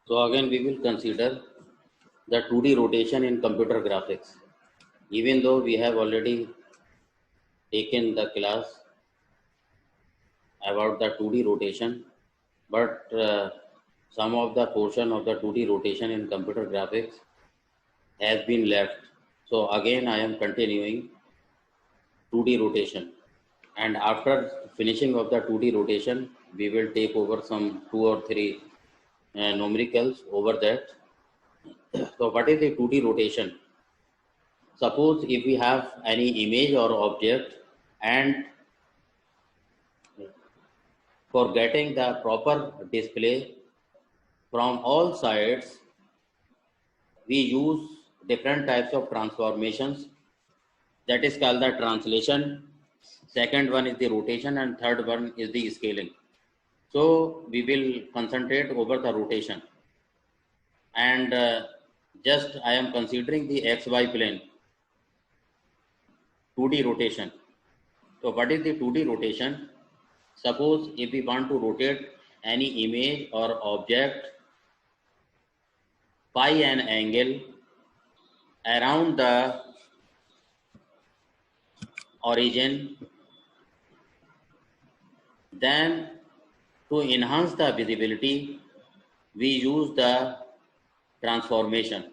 So again we will consider the 2D rotation in computer graphics. Even though we have already taken the class about the 2D rotation, but some of the portion of the 2D rotation in computer graphics has been left. So again I am continuing 2D rotation, and after finishing of the 2D rotation we will take over some 2 or 3 numericals over that. So what is the 2D rotation? Suppose if we have any image or object, and for getting the proper display from all sides, we use different types of transformations. That is called the translation. Second one is the rotation, and third one is the scaling. So we will concentrate over the rotation, and just I am considering the XY plane 2D rotation. So what is the 2D rotation? Suppose if we want to rotate any image or object by an angle around the origin, then to enhance the visibility, we use the transformation.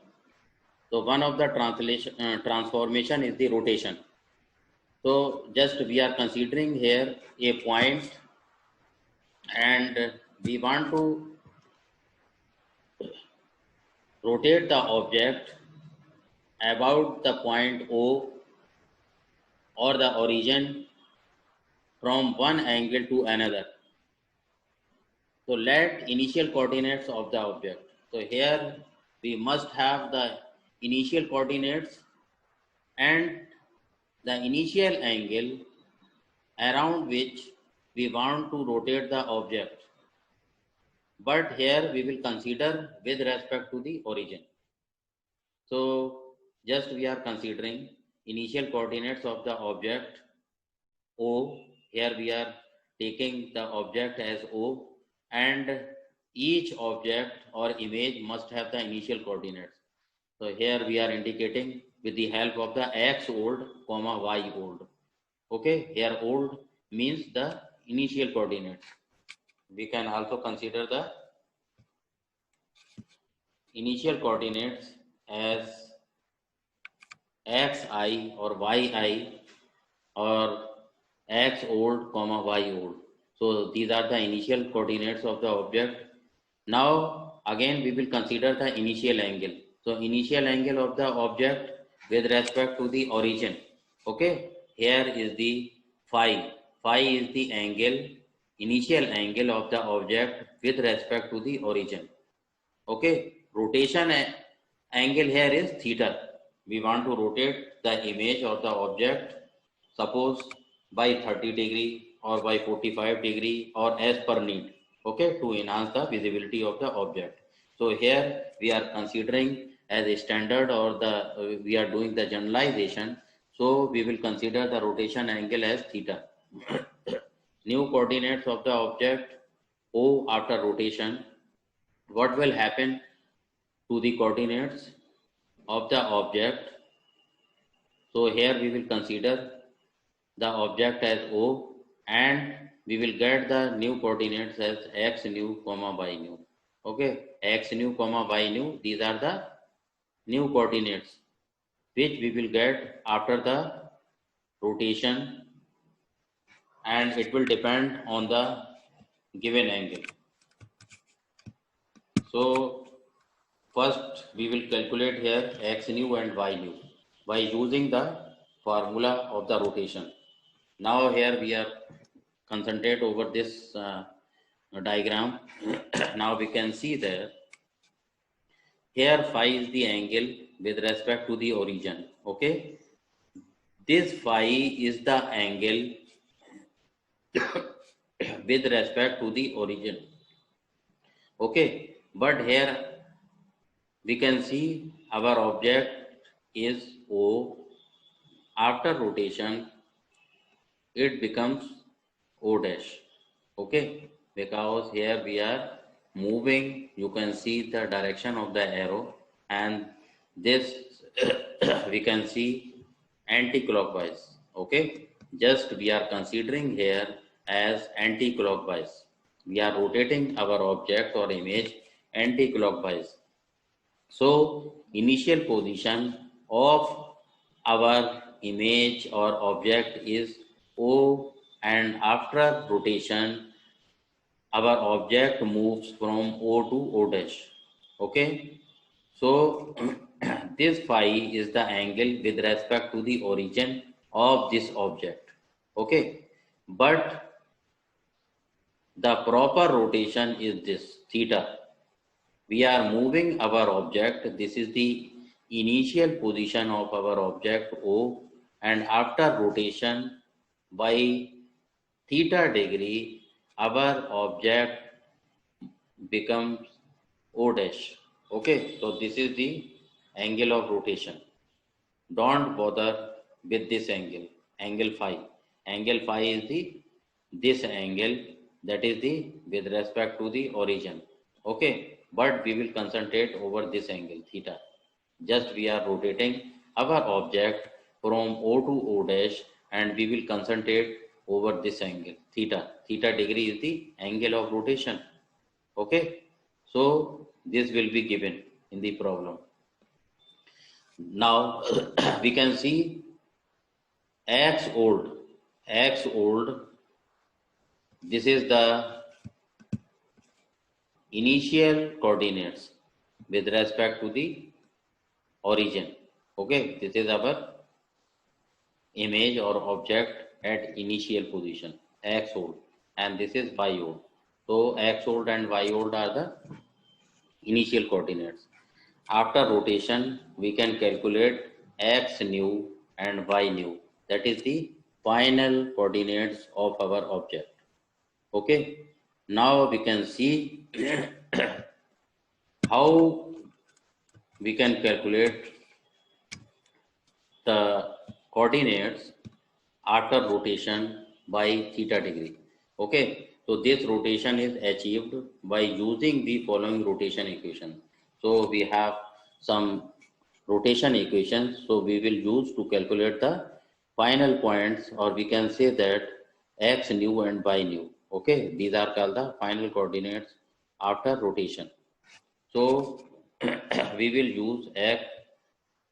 So one of the transformation is the rotation. So just we are considering here a point, and we want to rotate the object about the point O or the origin from one angle to another. So let initial coordinates of the object. So here we must have the initial coordinates and the initial angle around which we want to rotate the object. But here we will consider with respect to the origin. So just we are considering initial coordinates of the object O. Here we are taking the object as O, and each object or image must have the initial coordinates. So here we are indicating with the help of the X old, comma Y old. Okay, here old means the initial coordinates. We can also consider the initial coordinates as xi or yi, or x old comma y old. So these are the initial coordinates of the object. Now again we will consider the initial angle. So initial angle of the object with respect to the origin. Okay, here is the phi. Phi is the angle, initial angle of the object with respect to the origin. Okay, rotation angle here is theta. We want to rotate the image or the object, suppose by 30 degree or by 45 degree or as per need. Okay, to enhance the visibility of the object. So here we are considering as a standard, or the we are doing the generalization. So we will consider the rotation angle as theta. New coordinates of the object O after rotation. What will happen to the coordinates of the object? So here we will consider the object as O, and we will get the new coordinates as x new comma y new. Okay, x new comma y new, these are the new coordinates which we will get after the rotation, and it will depend on the given angle. So first we will calculate here x new and y new by using the formula of the rotation. Now here we are concentrate over this diagram. Now we can see that here phi is the angle with respect to the origin. Okay, this phi is the angle with respect to the origin. Okay, but here we can see our object is O. After rotation it becomes O dash. Okay, because here we are moving, you can see the direction of the arrow, and this we can see anti-clockwise. Okay, just we are considering here as anti-clockwise. We are rotating our object or image anti-clockwise. So initial position of our image or object is O, and after rotation our object moves from O to O dash. Okay, so this phi is the angle with respect to the origin of this object. Okay, but the proper rotation is this theta. We are moving our object. This is the initial position of our object O, and after rotation by theta degree, our object becomes O dash. Okay, so this is the angle of rotation. Don't bother with this angle phi. Angle phi is the this angle, that is the with respect to the origin. Okay, but we will concentrate over this angle theta. Just we are rotating our object from O to O dash, and we will concentrate over this angle theta. Theta degree is the angle of rotation. Okay, so this will be given in the problem. Now we can see x old. This is the initial coordinates with respect to the origin. Okay, this is our image or object at initial position x old, and this is y old. So x old and y old are the initial coordinates. After rotation, we can calculate x new and y new. That is the final coordinates of our object. Okay. Now we can see how we can calculate the coordinates after rotation by theta degree. Okay. So this rotation is achieved by using the following rotation equation. So we have some rotation equations. So we will use to calculate the final points, or we can say that x new and y new. Okay, these are called the final coordinates after rotation. So we will use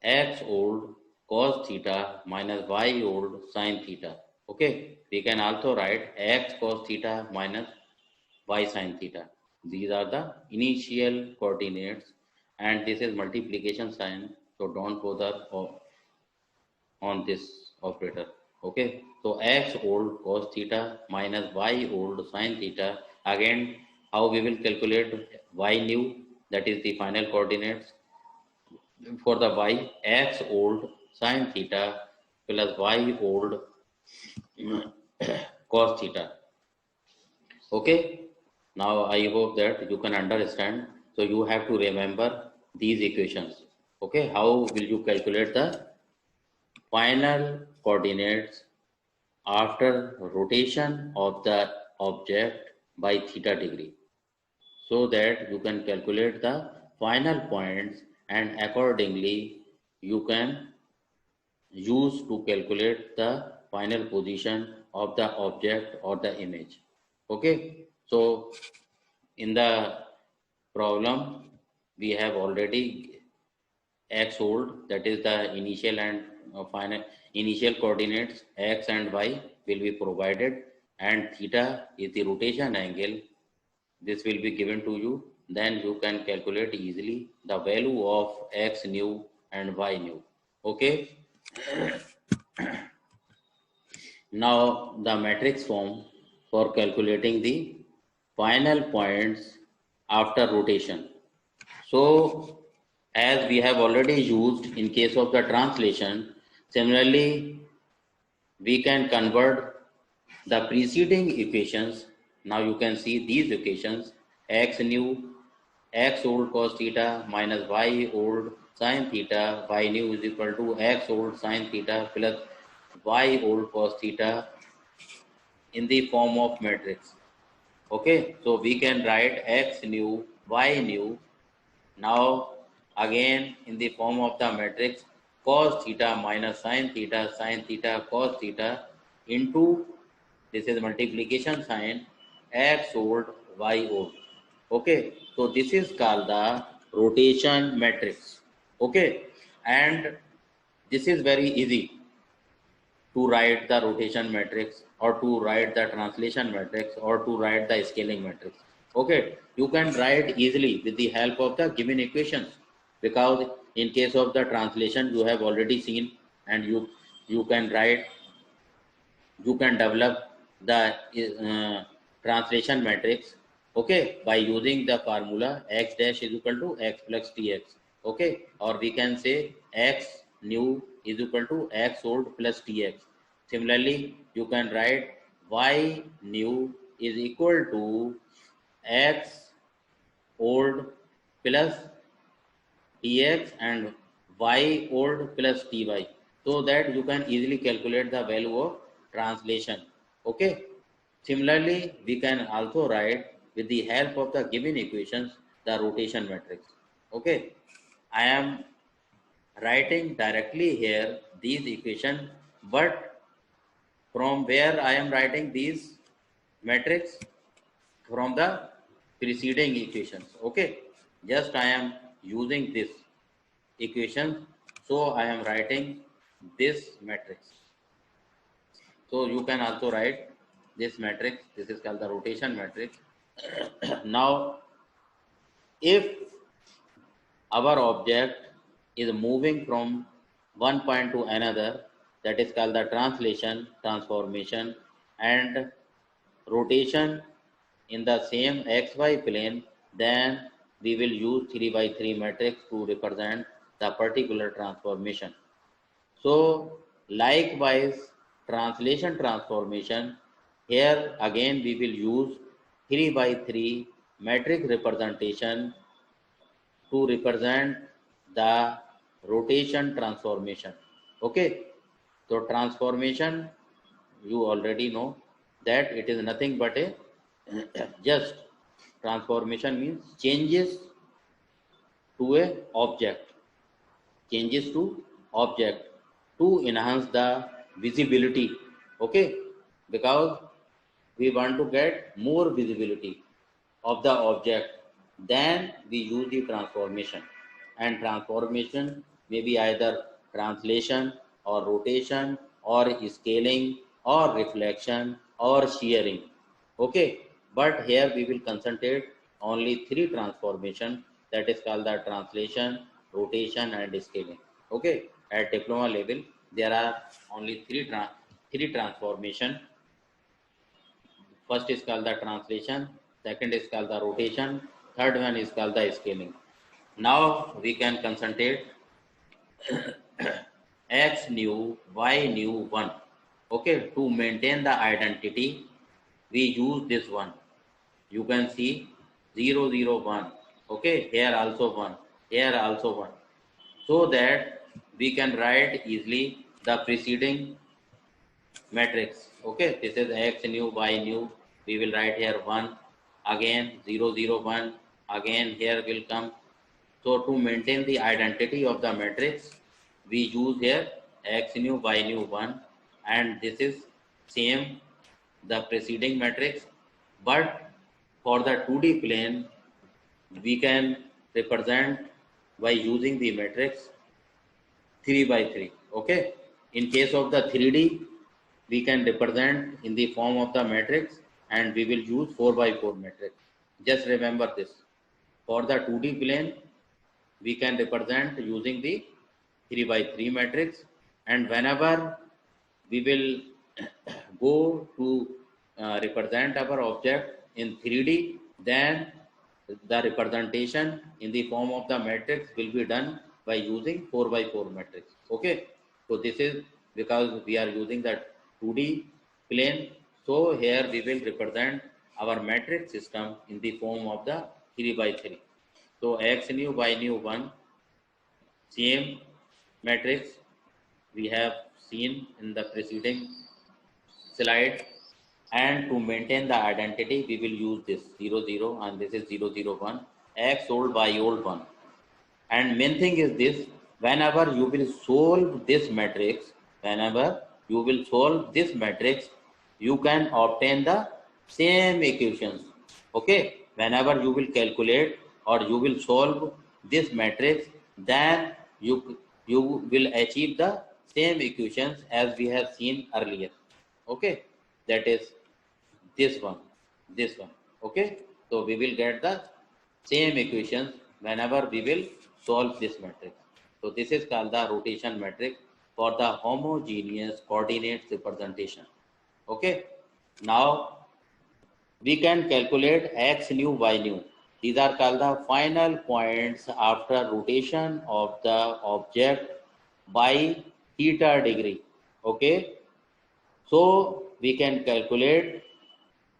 x old cos theta minus y old sin theta. Okay, we can also write x cos theta minus y sin theta. These are the initial coordinates, and this is multiplication sign, so don't bother on this operator. Okay, so x old cos theta minus y old sin theta. Again, how we will calculate y new, that is the final coordinates for the y, x old sin theta plus y old cos theta. Okay, now I hope that you can understand. So you have to remember these equations. Okay, how will you calculate the final coordinates after rotation of the object by theta degree, so that you can calculate the final points, and accordingly you can use to calculate the final position of the object or the image. Okay, so in the problem we have already x old, that is the initial and final initial coordinates x and y will be provided, and theta is the rotation angle. This will be given to you. Then you can calculate easily the value of x new and y new. Okay. Now the matrix form for calculating the final points after rotation. So as we have already used in case of the translation, similarly we can convert the preceding equations. Now you can see these equations: x new, x old cos theta minus y old sin theta, y new is equal to x old sin theta plus y old cos theta in the form of matrix. Okay, so we can write x new, y new. Now again in the form of the matrix cos theta minus sin theta cos theta into, this is multiplication sign, x old y old. Okay, so this is called the rotation matrix. Okay, and this is very easy to write the rotation matrix or to write the translation matrix or to write the scaling matrix. Okay, you can write easily with the help of the given equations, because in case of the translation you have already seen, and you can write, you can develop the translation matrix, okay, by using the formula x dash is equal to x plus tx. Okay, or we can say x new is equal to x old plus tx. Similarly you can write y new is equal to x old plus tx and y old plus ty, so that you can easily calculate the value of translation. Okay, similarly we can also write with the help of the given equations the rotation matrix. Okay, I am writing directly here these equations, but from where I am writing these matrix? From the preceding equations. Okay, just I am using this equation, so I am writing this matrix. So you can also write this matrix. This is called the rotation matrix. Now if our object is moving from one point to another, that is called the translation, transformation, and rotation in the same xy plane, then we will use 3 by 3 matrix to represent the particular transformation. So likewise, translation transformation, here again we will use 3 by 3 matrix representation to represent the rotation transformation. Okay, so transformation, you already know that it is nothing but a just transformation means changes to a object, changes to object to enhance the visibility. Okay, because we want to get more visibility of the object, then we use the transformation. And transformation may be either translation or rotation or scaling or reflection or shearing. Okay, but here we will concentrate only three transformation, that is called the translation, rotation and scaling. Okay, at diploma level there are only three transformation. First is called the translation, second is called the rotation, third one is called the scaling. Now we can concentrate x new, y new 1. Okay, to maintain the identity, we use this one. You can see 0, 0, 1. Okay, here also 1, here also 1. So that we can write easily the preceding matrix. Okay, this is x new, y new. We will write here 1, again 0, 0, 1, again here will come. So to maintain the identity of the matrix, we use here x new, y new 1, and this is same the preceding matrix, but for the 2D plane, we can represent by using the matrix 3 by 3. Okay, in case of the 3D, we can represent in the form of the matrix, and we will use 4 by 4 matrix. Just remember this. For the 2D plane, we can represent using the 3 by 3 matrix, and whenever we will go to represent our object in 3D, then the representation in the form of the matrix will be done by using 4 by 4 matrix. Okay, so this is because we are using that 2D plane, so here we will represent our matrix system in the form of the 3 by 3. So x new, y new 1, same matrix we have seen in the preceding slide. and to maintain the identity we will use this 0 0 and this is 0 0 1, x old y old 1. And main thing is this, whenever you will solve this matrix, whenever you will solve this matrix, you can obtain the same equations. Okay, whenever you will calculate or you will solve this matrix, then you will achieve the same equations as we have seen earlier. Okay, that is this one, this one. Okay, so we will get the same equations whenever we will solve this matrix. So this is called the rotation matrix for the homogeneous coordinates representation. Okay, now we can calculate x new, y new. These are called the final points after rotation of the object by theta degree. Okay, so we can calculate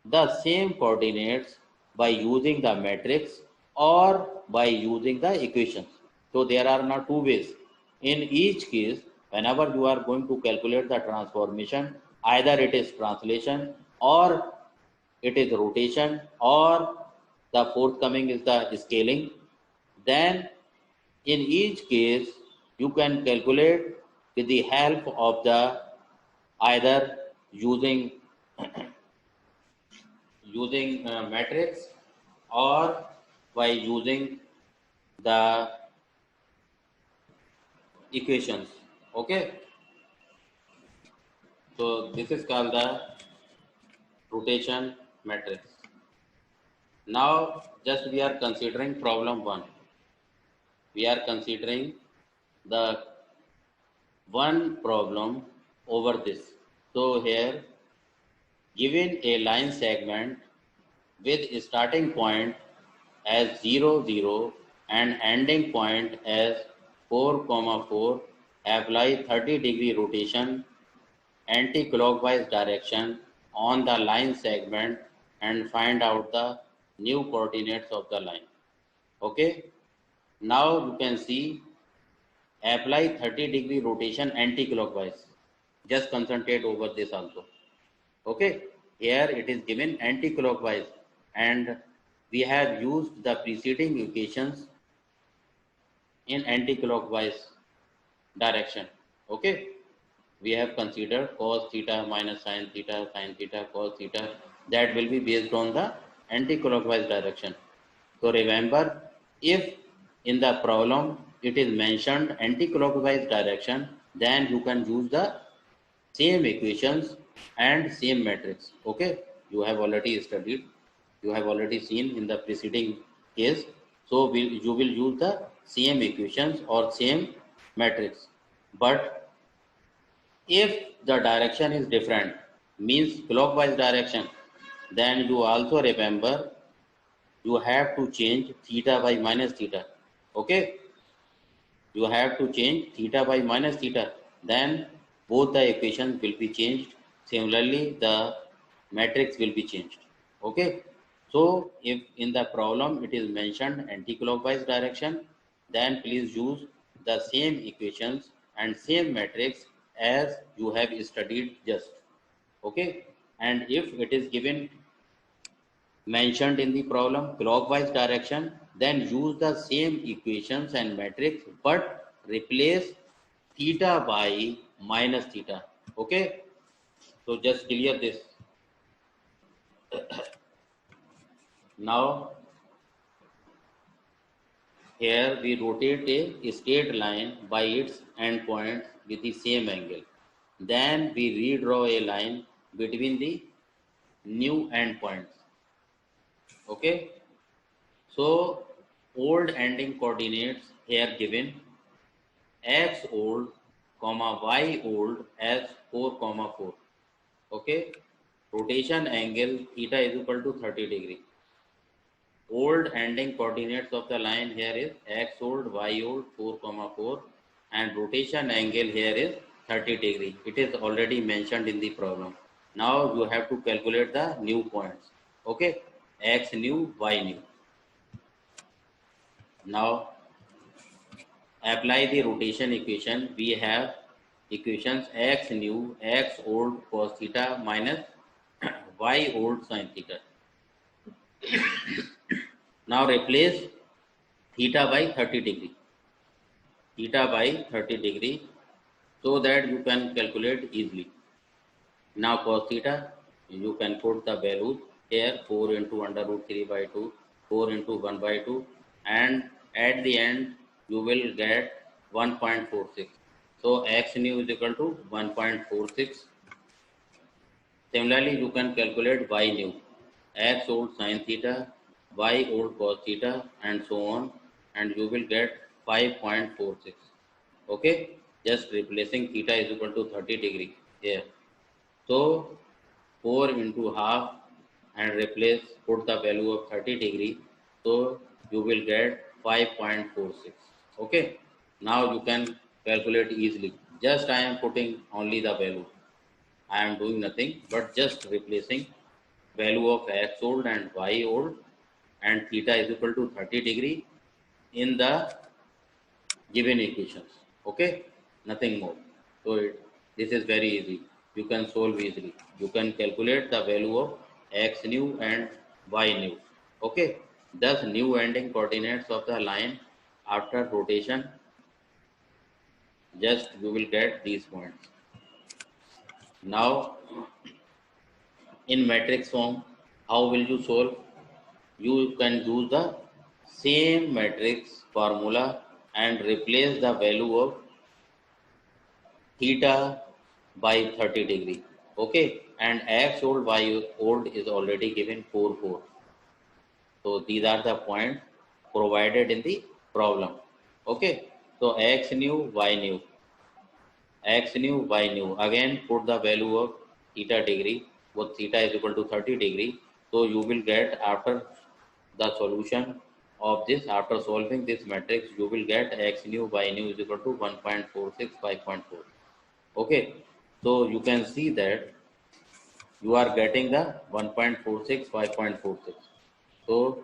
the same coordinates by using the matrix or by using the equations. So there are now two ways. In each case, whenever you are going to calculate the transformation, either it is translation or it is rotation or the forthcoming is the scaling, then in each case you can calculate with the help of the either using matrix or by using the equations. Okay, so this is called the rotation matrix. Now just we are considering problem 1. We are considering the one problem over this. So here given a line segment with a starting point as 0 0 and ending point as 4 4, apply 30-degree rotation anti-clockwise direction on the line segment and find out the new coordinates of the line. Okay, now you can see apply 30-degree rotation anti-clockwise. Just concentrate over this also. Okay, here it is given anti-clockwise and we have used the preceding equations in anti-clockwise direction. Okay, we have considered cos theta minus sin theta, cos theta, that will be based on the anti-clockwise direction. So remember, if in the problem it is mentioned anti-clockwise direction, then you can use the same equations and same matrix. Okay, you have already studied, you have already seen in the preceding case. So you will use the same equations or same matrix. But if the direction is different, means clockwise direction, then you also remember you have to change theta by minus theta. Okay, you have to change theta by minus theta, then both the equations will be changed. Similarly, the matrix will be changed. Okay, so if in the problem it is mentioned anti-clockwise direction, then please use the same equations and same matrix as you have studied just. Okay, and if it is given mentioned in the problem clockwise direction, then use the same equations and matrix but replace theta by minus theta. Okay, so just clear this. Now here we rotate a straight line by its endpoints with the same angle. Then we redraw a line between the new endpoints. Okay, so old ending coordinates here given x old comma y old as 4 4. Okay, rotation angle theta is equal to 30-degree. Old ending coordinates of the line here is x old y old 4 4 and rotation angle here is 30-degree. It is already mentioned in the problem. Now you have to calculate the new points. Okay, x new y new. Now apply the rotation equation. We have equations x new x old cos theta minus y old sin theta. Now replace theta by 30 degree. Theta by 30 degree so that you can calculate easily. Now cos theta, you can put the values here 4 into under root 3 by 2, 4 into 1 by 2, and at the end you will get 1.46. So x nu is equal to 1.46. Similarly, you can calculate y nu, x old sin theta, y old cos theta, and so on, and you will get 5.46. Okay, just replacing theta is equal to 30 degree here. So 4 into half and replace, put the value of 30 degree. So you will get 5.46. Okay. Now you can calculate easily. Just I am putting only the value. I am doing nothing but just replacing value of x old and y old and theta is equal to 30 degree in the given equations. Okay, nothing more. So this is very easy. You can solve easily. You can calculate the value of x nu and y nu. Okay, thus new ending coordinates of the line after rotation. Just you will get these points. Now in matrix form, how will you solve? You can use the same matrix formula and replace the value of theta by 30 degree. Okay, and x old y old is already given 4 4. So these are the points provided in the problem. Okay, so x nu y nu, x nu y nu, again put the value of theta degree, what theta is equal to 30 degree. So you will get after the solution of this, after solving this matrix, you will get x nu y nu is equal to 1.46 5.4. Okay, so you can see that you are getting the 1.46 5.46. So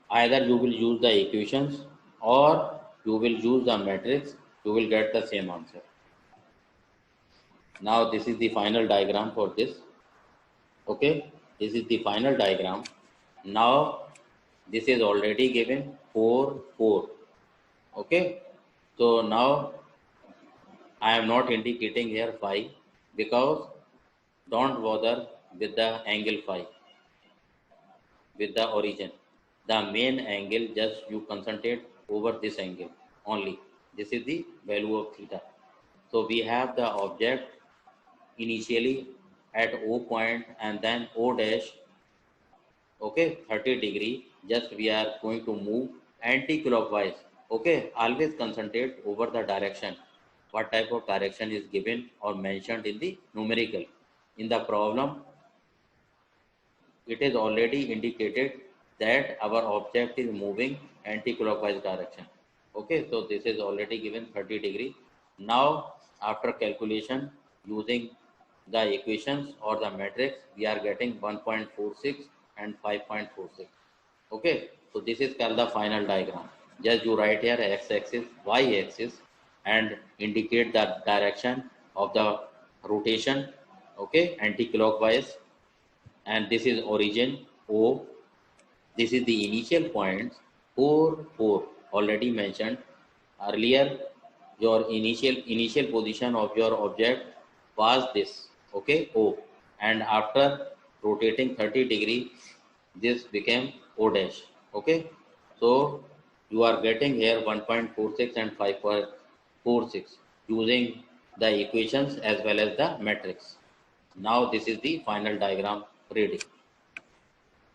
either you will use the equations or you will use the matrix, you will get the same answer. Now this is the final diagram for this. Okay, this is the final diagram. Now this is already given 4 4. Okay, so now I am not indicating here phi because don't bother with the angle phi, with the origin. The main angle, just you concentrate over this angle only. This is the value of theta. So we have the object initially at O point and then O dash. Okay, 30 degree. Just we are going to move anti-clockwise. Okay, always concentrate over the direction. What type of direction is given or mentioned in the numerical. In the problem, it is already indicated that our object is moving anti-clockwise direction. Okay, so this is already given 30 degree. Now after calculation using the equations or the matrix, we are getting 1.46 and 5.46. Okay, so this is called the final diagram. Just you write here x-axis, y-axis and indicate the direction of the rotation. Okay, anti-clockwise, and this is origin O. This is the initial points 4 4 already mentioned earlier. Your initial position of your object was this. Okay, O, and after rotating 30 degree, this became O dash. Okay, so you are getting here 1.46 and 5.46 using the equations as well as the matrix. Now this is the final diagram ready.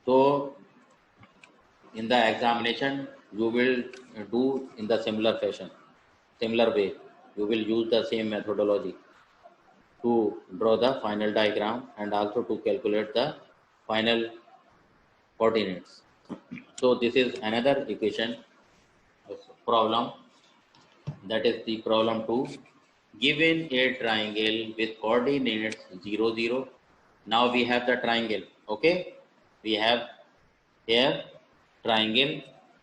So in the examination, you will do in the similar fashion, similar way. You will use the same methodology to draw the final diagram and also to calculate the final coordinates. So this is another equation problem, that is the problem 2. Given a triangle with coordinates 0 0. Now we have the triangle. Okay, we have here triangle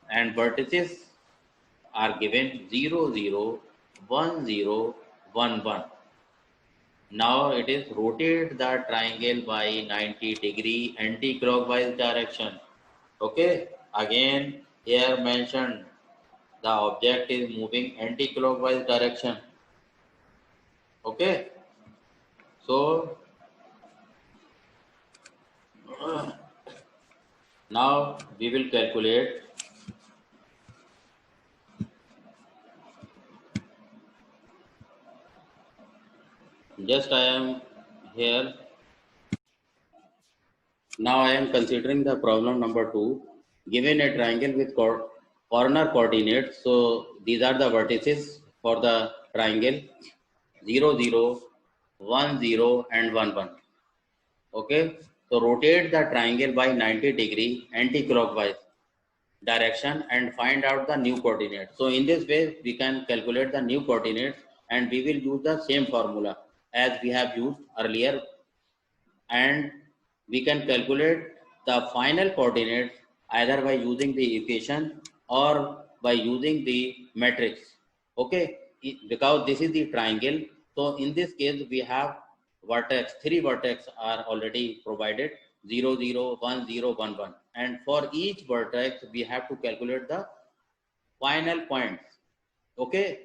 and vertices are given 0 0 1 0 1 1. Now it is rotate the triangle by 90-degree anti-clockwise direction. Okay, again here mentioned the object is moving anti-clockwise direction. Okay, so now we will calculate. Just I am here. Now I am considering the problem number 2. Given a triangle with corner coordinates, so these are the vertices for the triangle 0, 0, 1, 0 and 1, 1. Okay, so rotate the triangle by 90-degree anti-clockwise direction and find out the new coordinates. So in this way, we can calculate the new coordinates and we will use the same formula as we have used earlier, and we can calculate the final coordinates either by using the equation or by using the matrix. Okay, because this is the triangle, so in this case we have vertex, 3 vertex are already provided, 0, 0, 1, 0, 1, 1, and for each vertex we have to calculate the final points. Okay,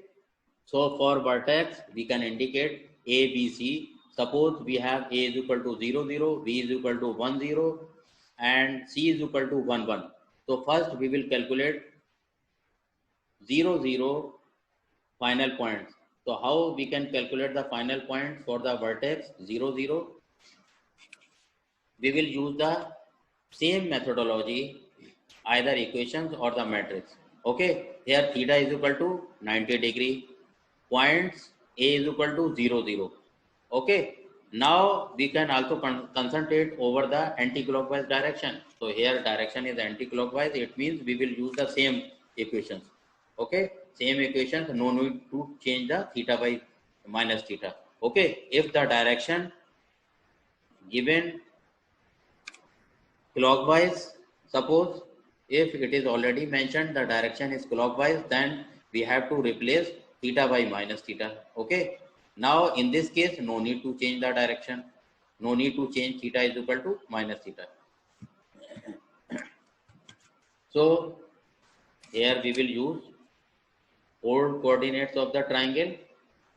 so for vertex, we can indicate A, B, C. Suppose we have A is equal to 0, 0, B is equal to 1, 0, and C is equal to 1, 1. So first we will calculate 0, 0 final points. So how we can calculate the final point for the vertex 0, 0? We will use the same methodology, either equations or the matrix. Okay, here theta is equal to 90-degree, points A is equal to 0, 0. Okay, now we can also concentrate over the anti-clockwise direction. So here direction is anti-clockwise, it means we will use the same equations. Okay, same equations, no need to change the theta by minus theta. Okay, if the direction given clockwise, suppose if it is already mentioned the direction is clockwise, then we have to replace theta by minus theta. Okay, now in this case no need to change the direction, no need to change theta is equal to minus theta. So here we will use old coordinates of the triangle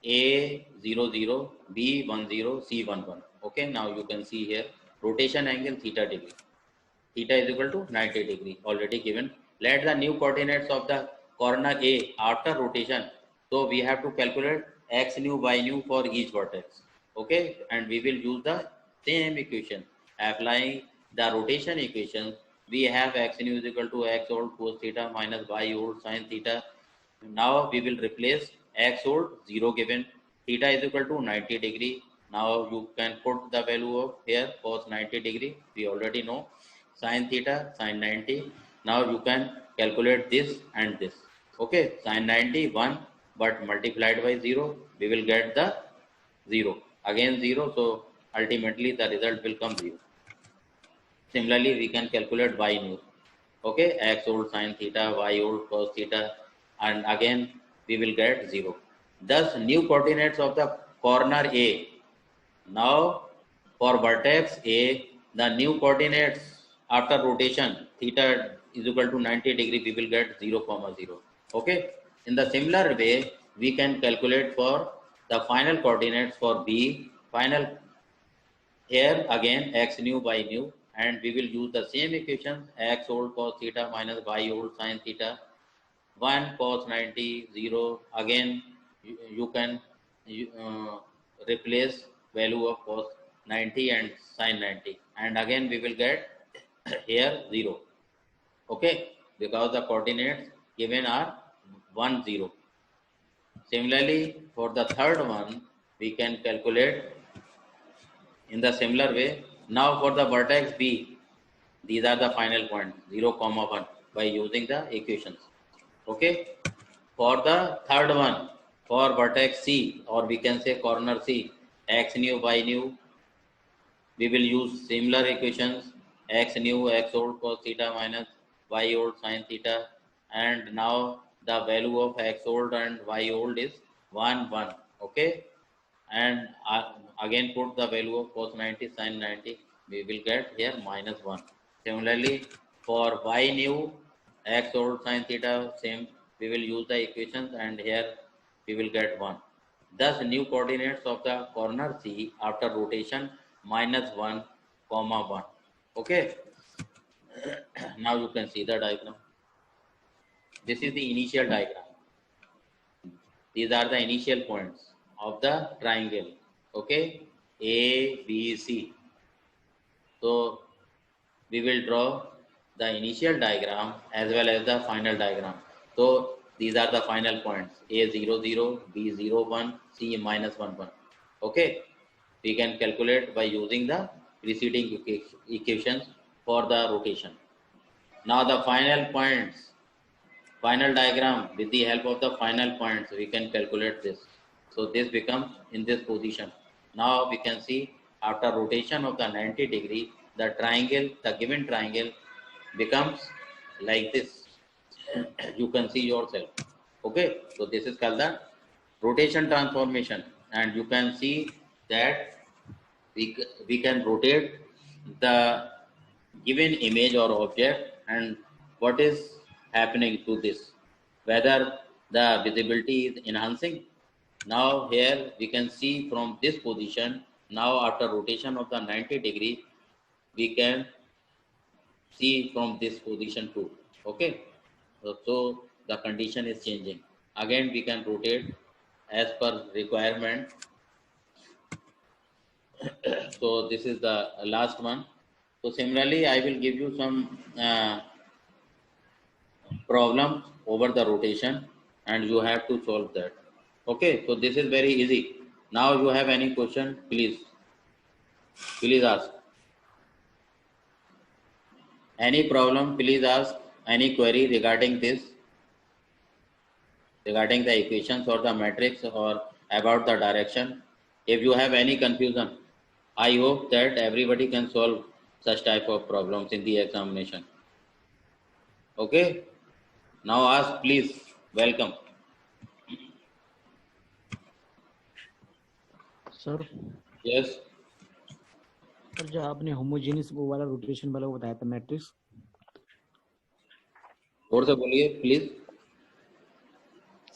A 0, 0, B 1, 0, C 1, 1. Okay, now you can see here rotation angle theta degree. Theta is equal to 90-degree already given. Let the new coordinates of the corner A after rotation. So we have to calculate x new y new for each vertex. Okay, and we will use the same equation. Applying the rotation equation, we have x new is equal to x old cos theta minus y old sin theta. Now we will replace x old 0 given, theta is equal to 90-degree. Now you can put the value of here cos 90-degree, we already know, sin theta sin 90. Now you can calculate this and this. Okay, sin 90 1, but multiplied by 0 we will get the 0, again 0, so ultimately the result will come 0. Similarly we can calculate y new. Okay, x old sin theta, y old cos theta, and again we will get 0. Thus new coordinates of the corner A. Now for vertex A, the new coordinates after rotation theta is equal to 90-degree, we will get 0, 0. Okay, in the similar way we can calculate for the final coordinates for B. Final here again x new y new, and we will use the same equations, x old cos theta minus y old sin theta, 1 cos 90 0. Again you can replace value of cos 90 and sin 90, and again we will get here 0. Okay, because the coordinates given are 1, 0. Similarly for the third one we can calculate in the similar way. Now for the vertex B, these are the final points 0, 1 by using the equations. Okay, for the third one, for vertex C, or we can say corner C, x new y new, we will use similar equations, x new x old cos theta minus y old sin theta, and now the value of x old and y old is 1, 1. Okay, and again put the value of cos 90 sin 90, we will get here -1. Similarly, for y new x old sin theta, same, we will use the equations and here we will get 1. Thus new coordinates of the corner C after rotation -1, 1. Okay. Now you can see the diagram. This is the initial diagram. These are the initial points of the triangle. Okay, A, B, C. So we will draw the initial diagram as well as the final diagram. So these are the final points: A 0 0, B 0 1, C -1 1. Okay, we can calculate by using the preceding equations for the rotation. Now the final points, final diagram, with the help of the final points we can calculate this. So this becomes in this position. Now we can see after rotation of the 90 degree, the triangle, the given triangle becomes like this. You can see yourself. Okay, so this is called the rotation transformation, and you can see that we can rotate the given image or object, and what is happening to this, whether the visibility is enhancing. Now here we can see from this position. Now after rotation of the 90 degree, we can see from this position too. Okay, so the condition is changing. Again we can rotate as per requirement. So this is the last one. So similarly, I will give you some problems over the rotation, and you have to solve that. Okay, so this is very easy. Now you have any question, please ask. Any problem, please ask. Any query regarding this, regarding the equations or the matrix or about the direction? If you have any confusion, I hope that everybody can solve such type of problems in the examination. Okay, now ask, please. Welcome. Sir Yes. Sir जो आपने homogeneous वो वाला rotation वाला बताया था matrix, और से बोलिए प्लीज।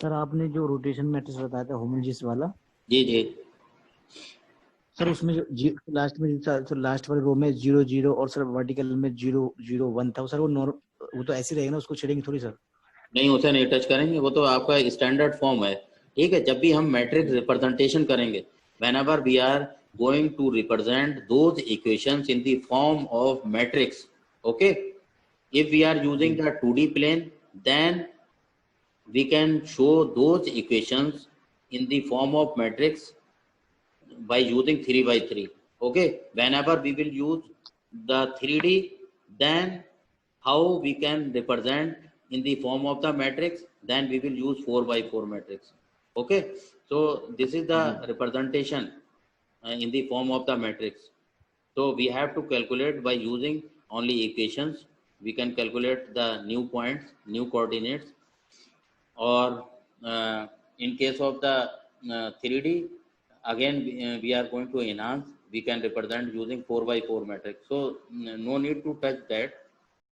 सर आपने जो रोटेशन मैट्रिक्स बताया था होमोजेनियस वाला, जी जी सर उसमें जो लास्ट में सर लास्ट वाले रो में 0 0 और सर वर्टिकल में 0 0 1 था, सर वो तो ऐसे रहेगा ना, उसको छेड़ेंगे थोड़ी सर? नहीं, उसे नहीं टच करेंगे, वो तो आपका स्टैंडर्ड फॉर्म है। ठीक है, जब भी हम मैट्रिक्स रिप्रेजेंटेशन करेंगे, whenever we are going to represent those equations in the form of matrix, okay, if we are using the 2D plane, then we can show those equations in the form of matrix by using 3 by 3. Okay, whenever we will use the 3D, then how we can represent in the form of the matrix, then we will use 4 by 4 matrix. Okay, so this is the representation in the form of the matrix. So we have to calculate by using only equations. We can calculate the new points, new coordinates, or in case of the 3D, again we are going to enhance. We can represent using 4 by 4 matrix. So no need to touch that.